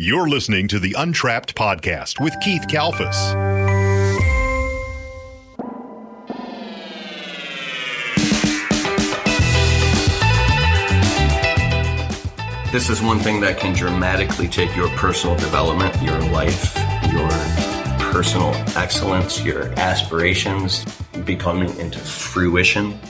You're listening to the Untrapped Podcast with Keith Kalfas. This is one thing that can dramatically take your personal development, your life, your personal excellence, your aspirations becoming into fruition,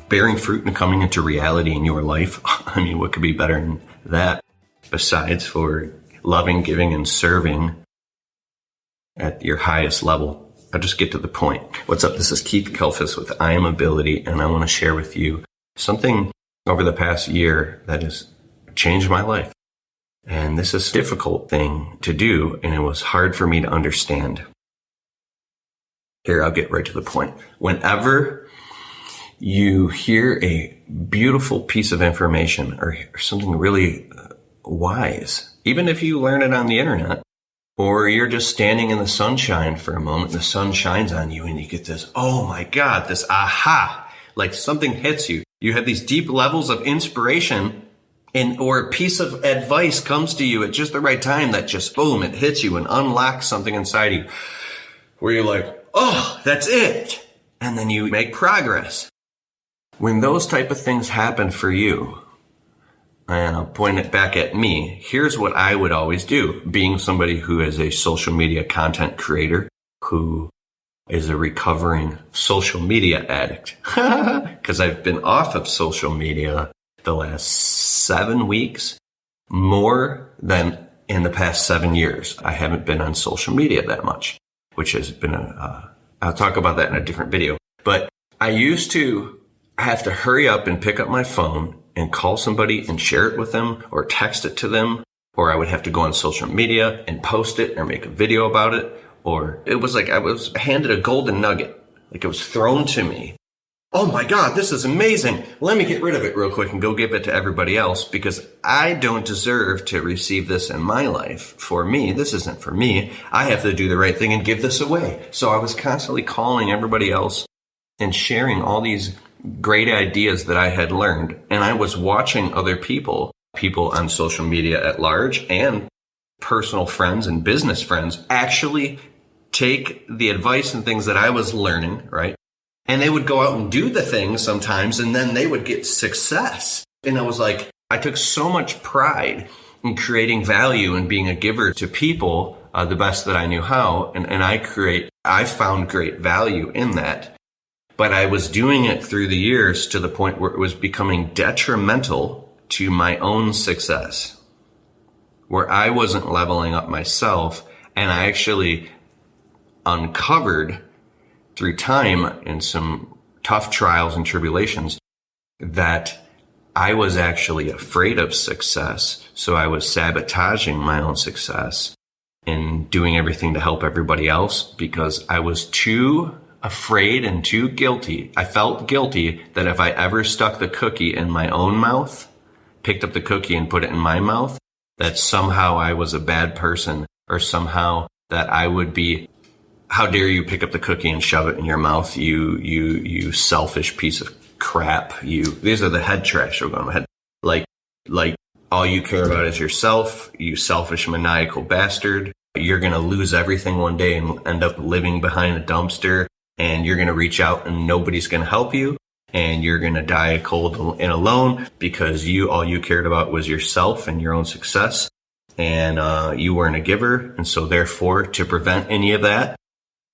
bearing fruit and coming into reality in your life. I mean, what could be better than that besides for loving, giving, and serving at your highest level? I'll just get to the point. What's up? This is Keith Kalfas with I Am Ability, and I want to share with you something over the past year that has changed my life. And this is a difficult thing to do, and it was hard for me to understand. Here, I'll get right to the point. Whenever you hear a beautiful piece of information or something really wise, even if you learn it on the internet, or you're just standing in the sunshine for a moment, the sun shines on you and you get this, oh my God, this aha, like something hits you. You have these deep levels of inspiration, or a piece of advice comes to you at just the right time that just boom, it hits you and unlocks something inside you where you're like, oh, that's it. And then you make progress. When those type of things happen for you, and I'll point it back at me, here's what I would always do, being somebody who is a social media content creator, who is a recovering social media addict, because I've been off of social media the last 7 weeks, more than in the past 7 years. I haven't been on social media that much, which has been I'll talk about that in a different video. But I used to have to hurry up and pick up my phone and call somebody and share it with them or text it to them, or I would have to go on social media and post it or make a video about it. Or it was like I was handed a golden nugget, like it was thrown to me. Oh my God, this is amazing. Let me get rid of it real quick and go give it to everybody else because I don't deserve to receive this in my life. For me, this isn't for me. I have to do the right thing and give this away. So I was constantly calling everybody else and sharing all these great ideas that I had learned. And I was watching other people on social media at large and personal friends and business friends actually take the advice and things that I was learning, right? And they would go out and do the things sometimes, and then they would get success. And I was like, I took so much pride in creating value and being a giver to people the best that I knew how. And I found great value in that. But I was doing it through the years to the point where it was becoming detrimental to my own success, where I wasn't leveling up myself. And I actually uncovered through time and some tough trials and tribulations that I was actually afraid of success. So I was sabotaging my own success and doing everything to help everybody else because I was too afraid and too guilty. I felt guilty that if I ever stuck the cookie in my own mouth, picked up the cookie and put it in my mouth, that somehow I was a bad person or somehow that I would be, how dare you pick up the cookie and shove it in your mouth, you selfish piece of crap. These are the head trash we're going to head. Like all you care about is yourself, you selfish, maniacal bastard. You're going to lose everything one day and end up living behind a dumpster, and you're going to reach out and nobody's going to help you, and you're going to die cold and alone because all you cared about was yourself and your own success, and you weren't a giver. And so therefore, to prevent any of that,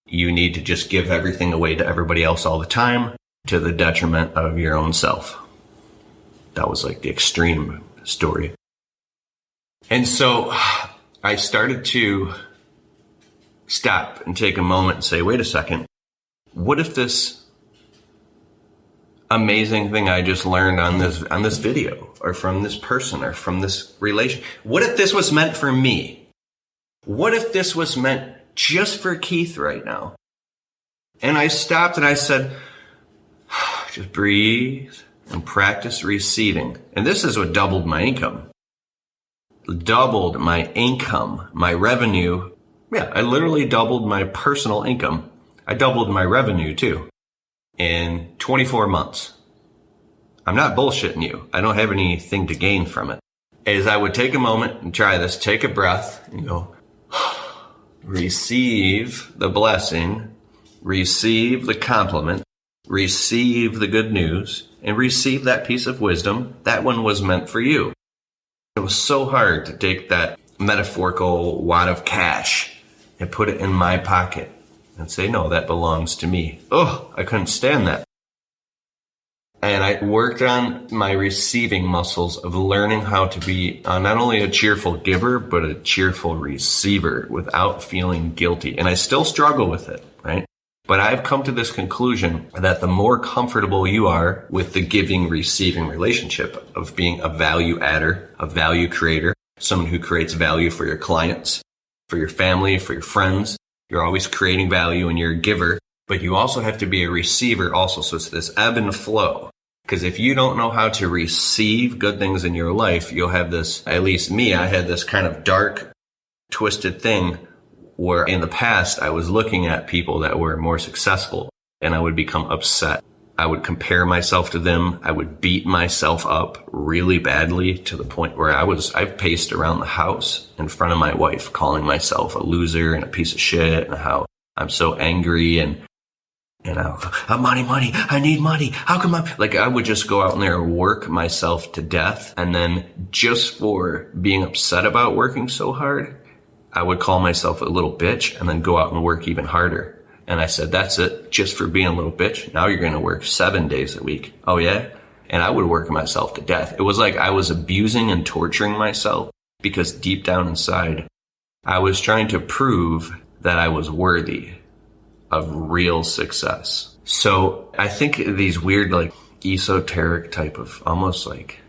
you need to just give everything away to everybody else all the time to the detriment of your own self. That was like the extreme story. And so I started to stop and take a moment and say, wait a second, what if this amazing thing I just learned on this video or from this person or from this relation, what if this was meant for me? What if this was meant just for Keith right now? And I stopped and I said, just breathe and practice receiving. And this is what doubled my income. Doubled my income, my revenue. Yeah, I literally doubled my personal income. I doubled my revenue too in 24 months. I'm not bullshitting you. I don't have anything to gain from it. is I would take a moment and try this, take a breath and go, receive the blessing, receive the compliment, receive the good news, and receive that piece of wisdom. That one was meant for you. It was so hard to take that metaphorical wad of cash and put it in my pocket and say, no, that belongs to me. Oh, I couldn't stand that. And I worked on my receiving muscles of learning how to be not only a cheerful giver, but a cheerful receiver without feeling guilty. And I still struggle with it, right? But I've come to this conclusion that the more comfortable you are with the giving-receiving relationship of being a value adder, a value creator, someone who creates value for your clients, for your family, for your friends, you're always creating value and you're a giver, but you also have to be a receiver also. So it's this ebb and flow. Because if you don't know how to receive good things in your life, you'll have this, at least me, I had this kind of dark, twisted thing where in the past I was looking at people that were more successful and I would become upset. I would compare myself to them. I would beat myself up really badly to the point where I've paced around the house in front of my wife, calling myself a loser and a piece of shit and how I'm so angry and I'm money, I need money. How come I would just go out in there and work myself to death. And then just for being upset about working so hard, I would call myself a little bitch and then go out and work even harder. And I said, that's it, just for being a little bitch. Now you're going to work 7 days a week. Oh yeah? And I would work myself to death. It was like I was abusing and torturing myself because deep down inside, I was trying to prove that I was worthy of real success. So I think these weird, like esoteric type of almost like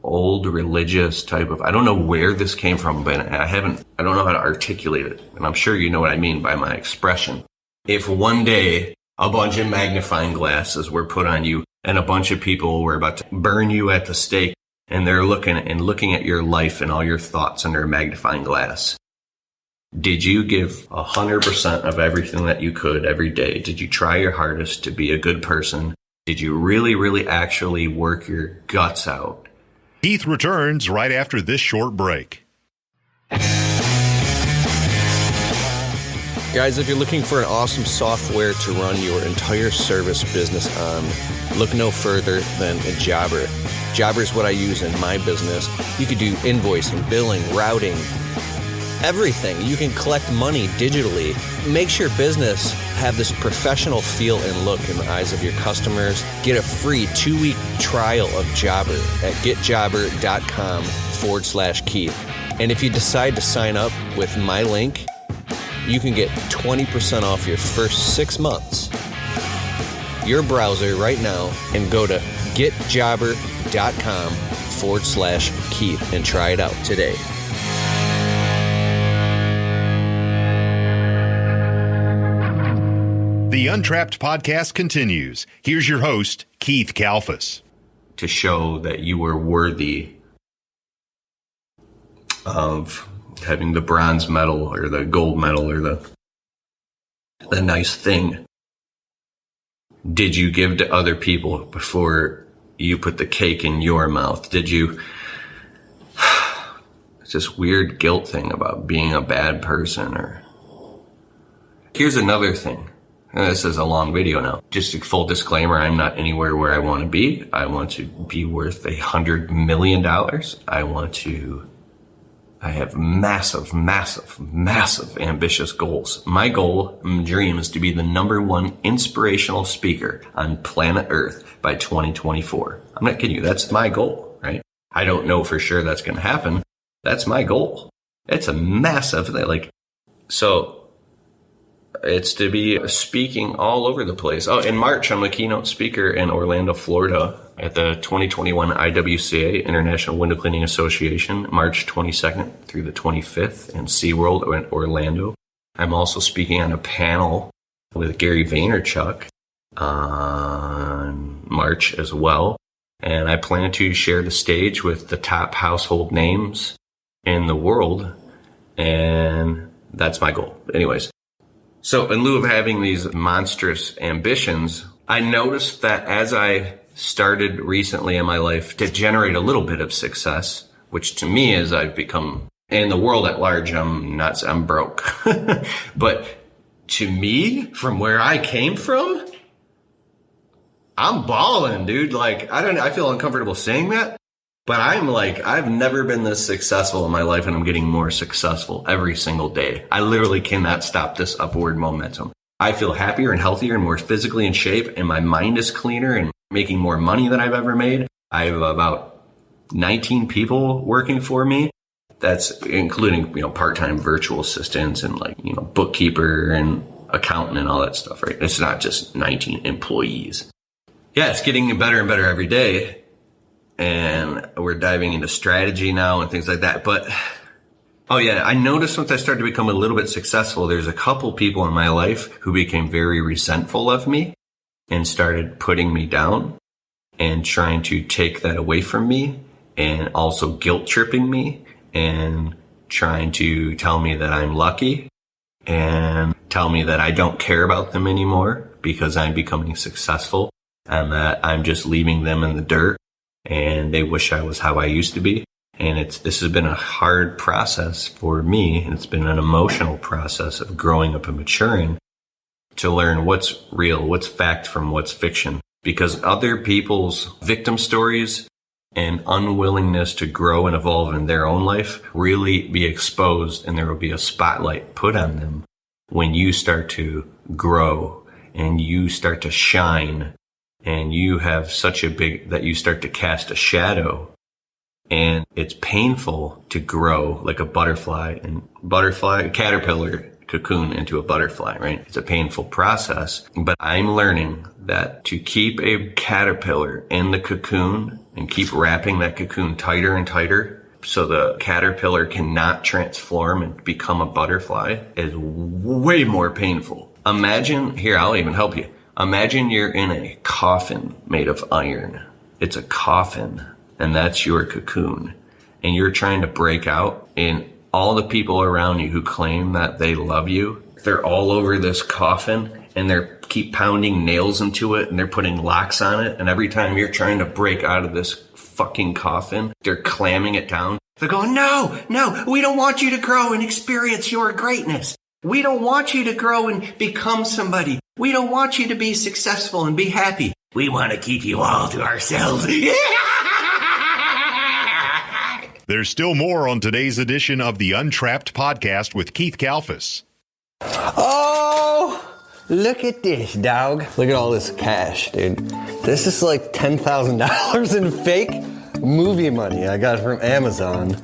old religious type of, I don't know where this came from, but I don't know how to articulate it. And I'm sure you know what I mean by my expression. If one day a bunch of magnifying glasses were put on you and a bunch of people were about to burn you at the stake and they're looking at your life and all your thoughts under a magnifying glass, did you give 100% of everything that you could every day? Did you try your hardest to be a good person? Did you really, really actually work your guts out? Keith returns right after this short break. Guys, if you're looking for an awesome software to run your entire service business on, look no further than Jobber. Jobber is what I use in my business. You could do invoicing, billing, routing, everything. You can collect money digitally. Makes your business have this professional feel and look in the eyes of your customers. Get a free 2-week trial of Jobber at getjobber.com/Keith. And if you decide to sign up with my link, you can get 20% off your first 6 months. Your browser right now and go to getjobber.com/Keith and try it out today. The Untrapped podcast continues. Here's your host, Keith Kalfas. To show that you were worthy of having the bronze medal or the gold medal or the nice thing. Did you give to other people before you put the cake in your mouth? Did you? It's this weird guilt thing about being a bad person. Or here's another thing. And this is a long video now. Just a full disclaimer, I'm not anywhere where I want to be. I want to be worth $100 million. I have massive, ambitious goals. My goal and dream is to be the #1 inspirational speaker on planet Earth by 2024. I'm not kidding you. That's my goal, right? I don't know for sure that's going to happen. That's my goal. It's a massive thing. So it's to be speaking all over the place. Oh, in March, I'm a keynote speaker in Orlando, Florida at the 2021 IWCA, International Window Cleaning Association, March 22nd through the 25th in SeaWorld in Orlando. I'm also speaking on a panel with Gary Vaynerchuk on March as well. And I plan to share the stage with the top household names in the world. And that's my goal. Anyways. So in lieu of having these monstrous ambitions, I noticed that as I started recently in my life to generate a little bit of success, which to me is I've become, in the world at large, I'm broke. But to me, from where I came from, I'm balling, dude. Like, I feel uncomfortable saying that, but I'm like, I've never been this successful in my life, and I'm getting more successful every single day. I literally cannot stop this upward momentum. I feel happier and healthier and more physically in shape, and my mind is cleaner and making more money than I've ever made. I have about 19 people working for me. That's including, part-time virtual assistants and bookkeeper and accountant and all that stuff, right? It's not just 19 employees. Yeah, it's getting better and better every day. And we're diving into strategy now and things like that. But, I noticed once I started to become a little bit successful, there's a couple people in my life who became very resentful of me and started putting me down and trying to take that away from me, and also guilt tripping me and trying to tell me that I'm lucky and tell me that I don't care about them anymore because I'm becoming successful and that I'm just leaving them in the dirt and they wish I was how I used to be. And this has been a hard process for me, and it's been an emotional process of growing up and maturing to learn what's real, what's fact from what's fiction. Because other people's victim stories and unwillingness to grow and evolve in their own life really be exposed, and there will be a spotlight put on them when you start to grow and you start to shine and you have such a that you start to cast a shadow, and it's painful to grow like a caterpillar cocoon into a butterfly, right? It's a painful process, but I'm learning that to keep a caterpillar in the cocoon and keep wrapping that cocoon tighter and tighter so the caterpillar cannot transform and become a butterfly is way more painful. Imagine, here, I'll even help you. Imagine you're in a coffin made of iron. It's a coffin, and that's your cocoon. And you're trying to break out, and all the people around you who claim that they love you, they're all over this coffin, and they're keep pounding nails into it, and they're putting locks on it. And every time you're trying to break out of this fucking coffin, they're clamming it down. They're going, no, we don't want you to grow and experience your greatness. We don't want you to grow and become somebody. We don't want you to be successful and be happy. We want to keep you all to ourselves. There's still more on today's edition of the Untrapped Podcast with Keith Kalfas. Oh, look at this, dog. Look at all this cash, dude. This is like $10,000 in fake movie money I got from Amazon.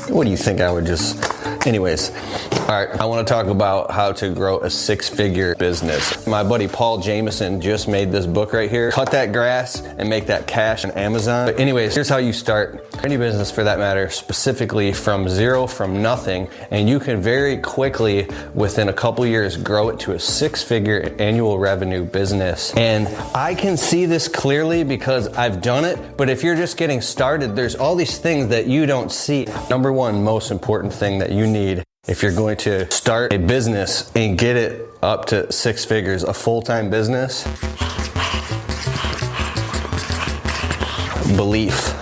What do you think I would just... Anyways, all right, I want to talk about how to grow a six-figure business. My buddy Paul Jameson just made this book right here, Cut That Grass and Make That Cash on Amazon. But anyways, here's how you start any business for that matter, specifically from zero, from nothing, and you can very quickly, within a couple years, grow it to a six-figure annual revenue business. And I can see this clearly because I've done it, but if you're just getting started, there's all these things that you don't see. Number one, most important thing that you need if you're going to start a business and get it up to six figures, a full-time business, belief.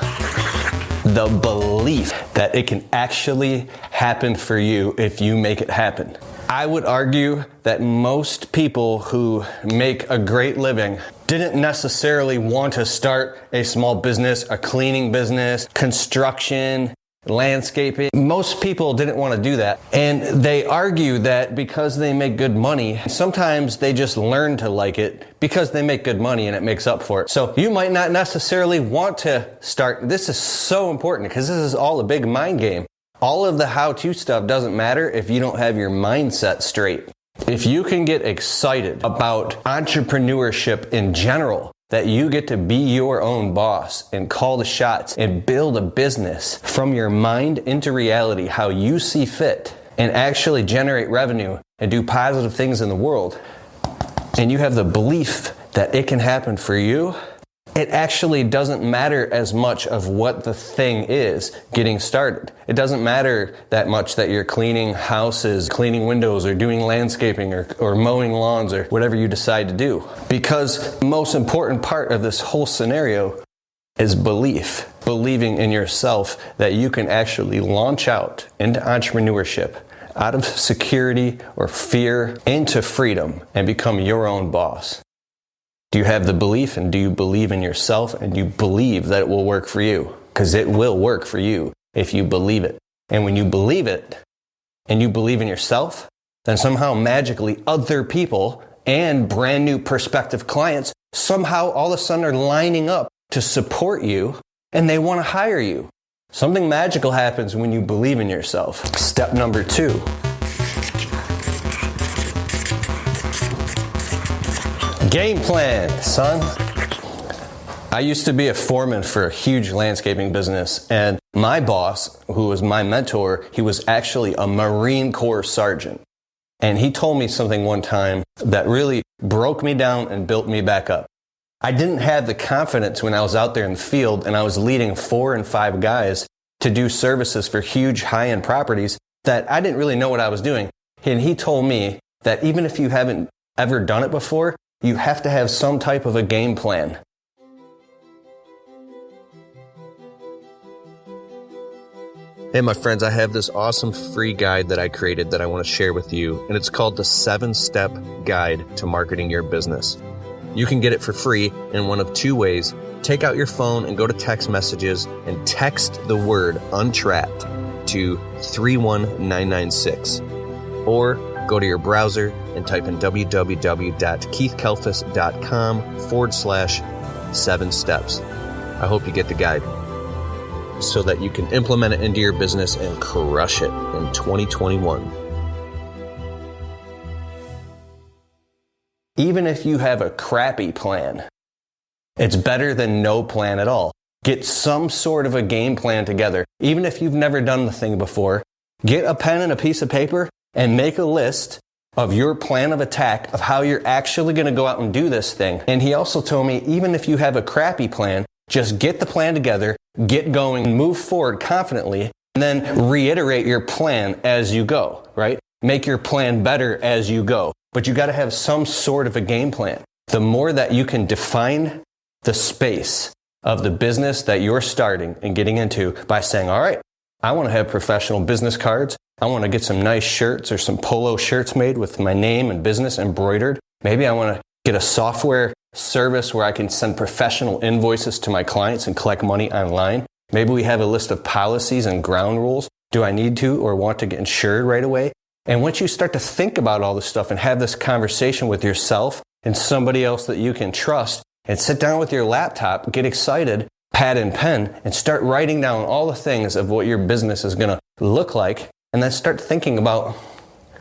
The belief that it can actually happen for you if you make it happen. I would argue that most people who make a great living didn't necessarily want to start a small business, a cleaning business, construction, landscaping. Most people didn't want to do that. And they argue that because they make good money, sometimes they just learn to like it because they make good money and it makes up for it. So you might not necessarily want to start. This is so important because this is all a big mind game. All of the how-to stuff doesn't matter if you don't have your mindset straight. If you can get excited about entrepreneurship in general, that you get to be your own boss and call the shots and build a business from your mind into reality how you see fit and actually generate revenue and do positive things in the world, and you have the belief that it can happen for you, it actually doesn't matter as much of what the thing is getting started. It doesn't matter that much that you're cleaning houses, cleaning windows, or doing landscaping, or mowing lawns, or whatever you decide to do. Because the most important part of this whole scenario is belief. believing in yourself that you can actually launch out into entrepreneurship, out of security or fear into freedom and become your own boss? Do you have the belief, and do you believe in yourself, and do you believe that it will work for you? Because it will work for you if you believe it. And when you believe it and you believe in yourself, then somehow magically other people and brand new prospective clients somehow all of a sudden are lining up to support you and they want to hire you. Something magical happens when you believe in yourself. Step number 2. Game plan, son. I used to be a foreman for a huge landscaping business, and my boss, who was my mentor, he was actually a Marine Corps sergeant. And he told me something one time that really broke me down and built me back up. I didn't have the confidence when I was out there in the field and I was leading 4 and 5 guys to do services for huge high-end properties that I didn't really know what I was doing. And he told me that even if you haven't ever done it before, you have to have some type of a game plan. Hey, my friends, I have this awesome free guide that I created that I want to share with you, and it's called the 7-Step Guide to Marketing Your Business. You can get it for free in one of 2 ways. Take out your phone and go to text messages and text the word untrapped to 31996. Or go to your browser and type in www.keithkalfas.com/7steps. I hope you get the guide so that you can implement it into your business and crush it in 2021. Even if you have a crappy plan, it's better than no plan at all. Get some sort of a game plan together. Even if you've never done the thing before, get a pen and a piece of paper and make a list of your plan of attack of how you're actually going to go out and do this thing. And he also told me, even if you have a crappy plan, just get the plan together, get going, move forward confidently, and then reiterate your plan as you go, right? Make your plan better as you go. But you got to have some sort of a game plan. The more that you can define the space of the business that you're starting and getting into by saying, all right, I want to have professional business cards. I want to get some nice shirts or some polo shirts made with my name and business embroidered. Maybe I want to get a software service where I can send professional invoices to my clients and collect money online. Maybe we have a list of policies and ground rules. Do I need to or want to get insured right away? And once you start to think about all this stuff and have this conversation with yourself and somebody else that you can trust, and sit down with your laptop, get excited, pad and pen, and start writing down all the things of what your business is going to look like, and then start thinking about,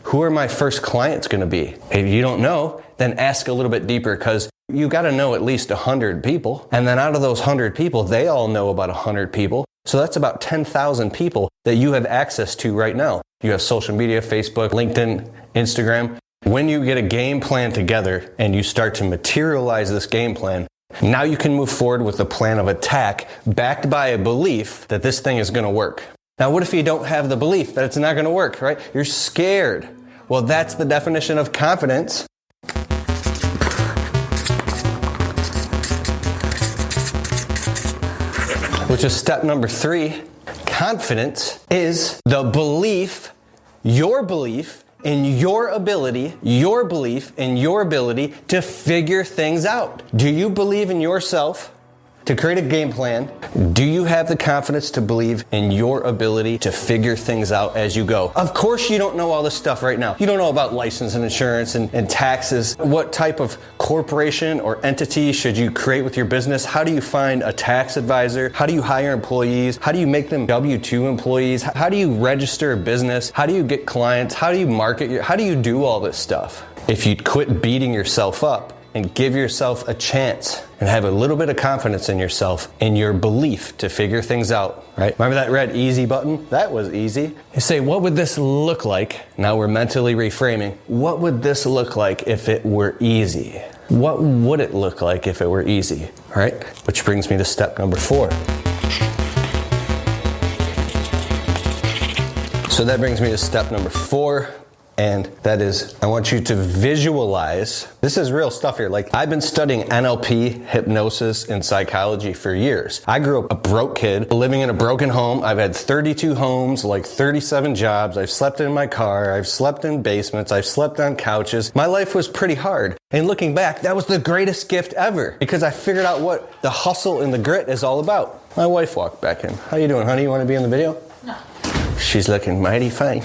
who are my first clients going to be? If you don't know, then ask a little bit deeper, because you got to know at least 100 people. And then out of those 100 people, they all know about 100 people. So that's about 10,000 people that you have access to right now. You have social media, Facebook, LinkedIn, Instagram. When you get a game plan together and you start to materialize this game plan, now you can move forward with a plan of attack backed by a belief that this thing is going to work. Now, what if you don't have the belief that it's not going to work, right? You're scared. Well, that's the definition of confidence. Which is step number 3. Confidence is the belief, your belief in your ability to figure things out. Do you believe in yourself to create a game plan? Do you have the confidence to believe in your ability to figure things out as you go? Of course you don't know all this stuff right now. You don't know about license and insurance and taxes. What type of corporation or entity should you create with your business? How do you find a tax advisor? How do you hire employees? How do you make them W-2 employees? How do you register a business? How do you get clients? How do you market how do you do all this stuff? If you quit beating yourself up and give yourself a chance and have a little bit of confidence in yourself and your belief to figure things out, right? Remember that red easy button? That was easy. You say, what would this look like? Now we're mentally reframing. What would this look like if it were easy? What would it look like if it were easy, right? Which brings me to step number 4. So that brings me to step number 4. And that is, I want you to visualize. This is real stuff here. Like, I've been studying NLP, hypnosis, and psychology for years. I grew up a broke kid, living in a broken home. I've had 32 homes, like 37 jobs. I've slept in my car. I've slept in basements. I've slept on couches. My life was pretty hard. And looking back, that was the greatest gift ever, because I figured out what the hustle and the grit is all about. My wife walked back in. How you doing, honey? You want to be in the video? No. She's looking mighty fine.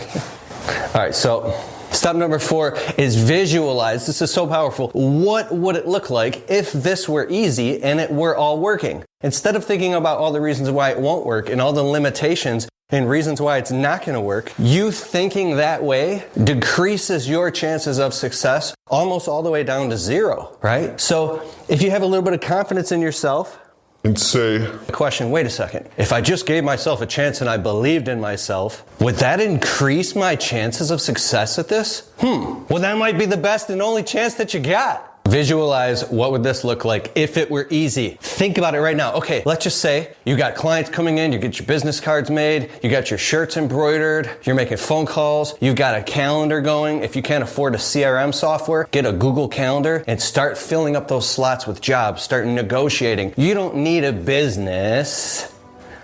All right, so step number 4 is visualize. This is so powerful. What would it look like if this were easy and it were all working? Instead of thinking about all the reasons why it won't work and all the limitations and reasons why it's not going to work, you thinking that way decreases your chances of success almost all the way down to 0, right? So if you have a little bit of confidence in yourself, and say, the question, wait a second, if I just gave myself a chance and I believed in myself, would that increase my chances of success at this? Well, that might be the best and only chance that you got. Visualize, what would this look like if it were easy? Think about it right now. Okay, let's just say you got clients coming in, you get your business cards made, you got your shirts embroidered, you're making phone calls, you've got a calendar going. If you can't afford a CRM software, get a Google Calendar and start filling up those slots with jobs, start negotiating. You don't need a business.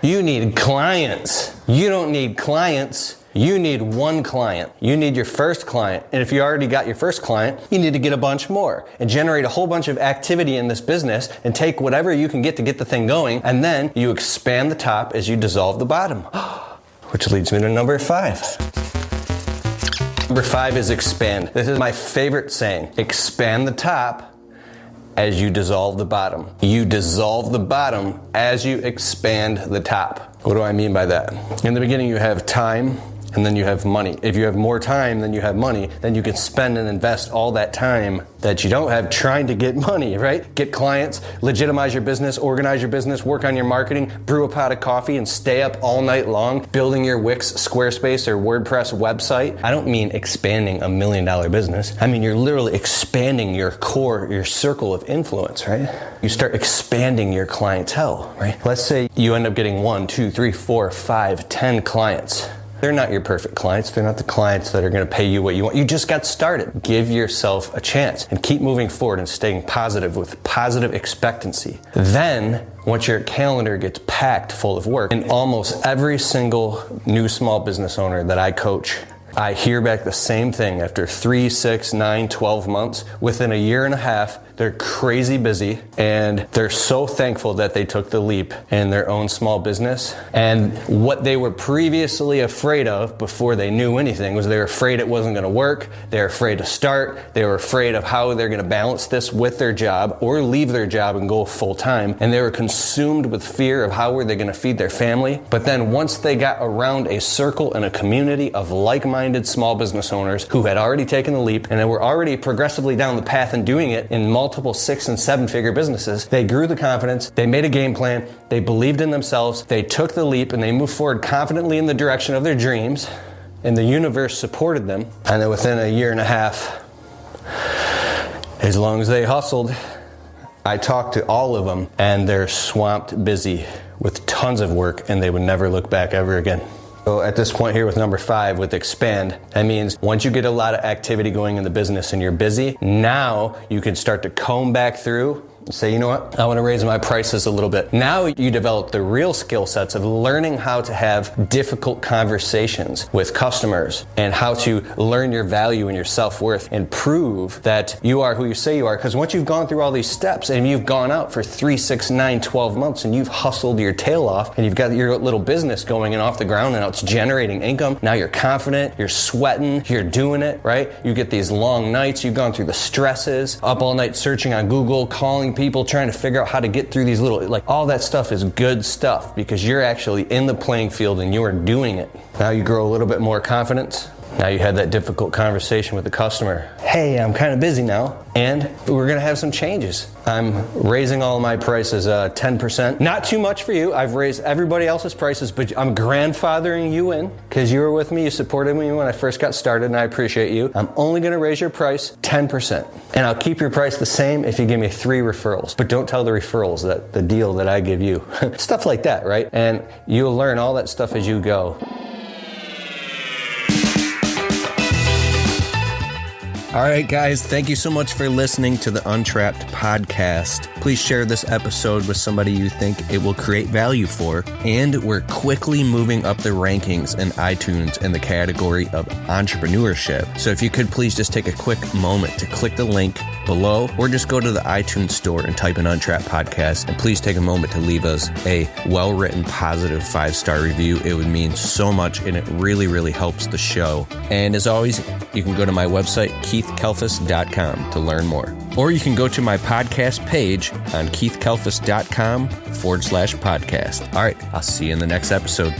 You need clients. You don't need clients. You need one client. You need your first client. And if you already got your first client, you need to get a bunch more and generate a whole bunch of activity in this business and take whatever you can get to get the thing going. And then you expand the top as you dissolve the bottom. Which leads me to number 5. Number 5 is expand. This is my favorite saying. Expand the top as you dissolve the bottom. You dissolve the bottom as you expand the top. What do I mean by that? In the beginning, you have time, and then you have money. If you have more time than you have money, then you can spend and invest all that time that you don't have trying to get money, right? Get clients, legitimize your business, organize your business, work on your marketing, brew a pot of coffee, and stay up all night long building your Wix, Squarespace, or WordPress website. I don't mean expanding $1 million business. I mean, you're literally expanding your core, your circle of influence, right? You start expanding your clientele, right? Let's say you end up getting 1, 2, 3, 4, 5, 10 clients. They're not your perfect clients. They're not the clients that are going to pay you what you want. You just got started. Give yourself a chance and keep moving forward and staying positive with positive expectancy. Then, once your calendar gets packed full of work, and almost every single new small business owner that I coach, I hear back the same thing after 3, 6, 9, 12 months. Within a year and a half, they're crazy busy, and they're so thankful that they took the leap in their own small business. And what they were previously afraid of before they knew anything was they were afraid it wasn't going to work. They were afraid to start. They were afraid of how they're going to balance this with their job or leave their job and go full time. And they were consumed with fear of how were they going to feed their family. But then once they got around a circle and a community of like-minded small business owners who had already taken the leap and they were already progressively down the path and doing it in multiple 6- and 7-figure businesses, they grew the confidence, they made a game plan, they believed in themselves, they took the leap, and they moved forward confidently in the direction of their dreams, and the universe supported them. And then within a year and a half, as long as they hustled, I talked to all of them, and they're swamped busy with tons of work, and they would never look back ever again. So at this point here with number 5, with expand, that means once you get a lot of activity going in the business and you're busy, now you can start to comb back through and say, you know what, I want to raise my prices a little bit. Now you develop the real skill sets of learning how to have difficult conversations with customers and how to learn your value and your self-worth and prove that you are who you say you are. Because once you've gone through all these steps and you've gone out for 3, 6, 9, 12 months and you've hustled your tail off and you've got your little business going and off the ground and now it's generating income, now you're confident, you're sweating, you're doing it, right? You get these long nights, you've gone through the stresses, up all night searching on Google, calling people, trying to figure out how to get through these little, like, all that stuff is good stuff because you're actually in the playing field and you are doing it. Now you grow a little bit more confidence. Now you had that difficult conversation with the customer. Hey, I'm kind of busy now, and we're going to have some changes. I'm raising all my prices 10%. Not too much for you. I've raised everybody else's prices, but I'm grandfathering you in because you were with me. You supported me when I first got started, and I appreciate you. I'm only going to raise your price 10%, and I'll keep your price the same if you give me 3 referrals. But don't tell the referrals that the deal that I give you. Stuff like that, right? And you'll learn all that stuff as you go. All right, guys, thank you so much for listening to the Untrapped podcast. Please share this episode with somebody you think it will create value for. And we're quickly moving up the rankings in iTunes in the category of entrepreneurship. So if you could please just take a quick moment to click the link below, or just go to the iTunes store and type in Untrapped Podcast, and please take a moment to leave us a well-written, positive 5-star review. It would mean so much, and it really, really helps the show. And as always, you can go to my website, keithkalfas.com, to learn more. Or you can go to my podcast page on keithkalfas.com/podcast. All right, I'll see you in the next episode.